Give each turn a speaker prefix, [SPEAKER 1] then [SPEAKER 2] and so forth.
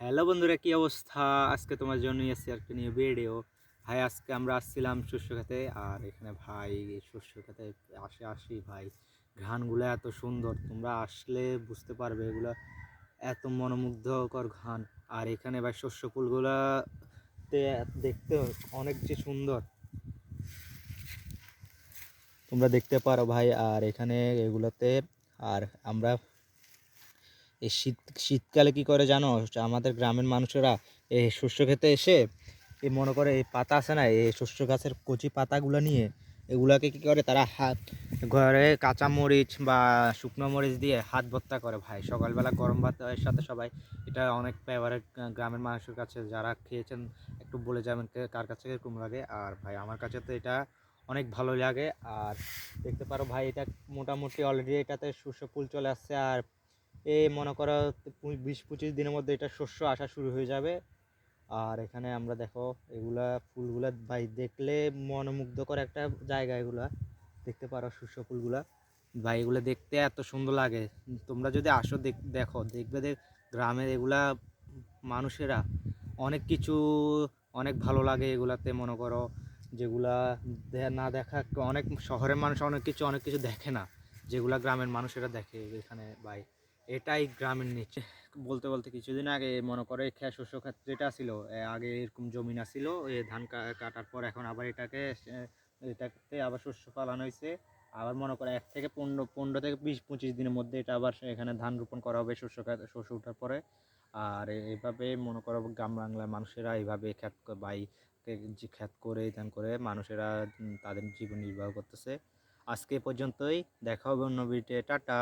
[SPEAKER 1] Hello বন্ধুরা, কি অবস্থা? আজকে তোমার জন্য এসেছি একটা নিয়ে ভিডিও। ভাই, আজকে আমরা আসছিলাম শস্য খেতে, আর এখানে ভাই এই শস্য খেতে আসি ভাই, ঘ্রাণগুলো এত সুন্দর, তোমরা আসলে বুঝতে পারবে এগুলা এত মনোমুগ্ধকর ঘ্রাণ। আর এখানে ভাই শস্য ফুলগুলাতে দেখতে অনেক যে সুন্দর, তোমরা দেখতে পারো ভাই। আর এখানে এগুলোতে আর আমরা এই শীতকালে কি করে জানো? আমাদের গ্রামের মানুষেরা এই শস্য খেতে এসে এই মনে করে এই পাতা আছে না, এই শস্য গাছের কচি পাতাগুলো নিয়ে এগুলাকে কি করে তারা হাত ঘরে কাঁচা মরিচ বা শুকনো মরিচ দিয়ে হাত ভর্তা করে ভাই সকালবেলা গরম ভাতের সাথে। সবাই এটা অনেক ফেভারিট গ্রামের মানুষের কাছে, যারা খেয়েছেন একটু বলে যাবেন কার কাছে এরকম লাগে। আর ভাই আমার কাছে তো এটা অনেক ভালো লাগে। আর দেখতে পারো ভাই, এটা মোটামুটি অলরেডি এটাতে শস্য ফুল চলে আসছে। আর এই মনে করো 20-25 দিনের মধ্যে এটা শস্য আসা শুরু হয়ে যাবে। আর এখানে আমরা দেখো এগুলা ফুলগুলা ভাই দেখলে মনোমুগ্ধকর একটা জায়গা। এগুলা দেখতে পারো শস্য ফুলগুলা ভাই, এগুলো দেখতে এত সুন্দর লাগে। তোমরা যদি আসো দেখো দেখবে গ্রামের এগুলা মানুষেরা অনেক কিছু অনেক ভালো লাগে এগুলাতে। মনে করো যেগুলা না দেখা, অনেক শহরের মানুষ অনেক কিছু দেখে না, যেগুলা গ্রামের মানুষেরা দেখে এখানে ভাই। এটাই গ্রামের নিচে বলতে বলতে কিছুদিন আগে মনে করে শস্য ক্ষেত যেটা ছিল, আগে এরকম জমি না ছিল, ধান কাটার পর এখন আবার এটাতে আবার শস্য ফলানো হয়েছে। আবার মনে করে 1 থেকে 15 থেকে 20-25 দিনের মধ্যে এটা আবার এখানে ধান রোপণ করা হবে শস্য ওঠার পরে। আর এইভাবে মনে করো গ্রাম বাংলার মানুষেরা এইভাবে যে খ্যাত করে ধান করে মানুষেরা তাদের জীবন নির্বাহ করতেছে। আজকে এ পর্যন্তই, দেখা হবে অন্য ভিডিওতে। টাটা।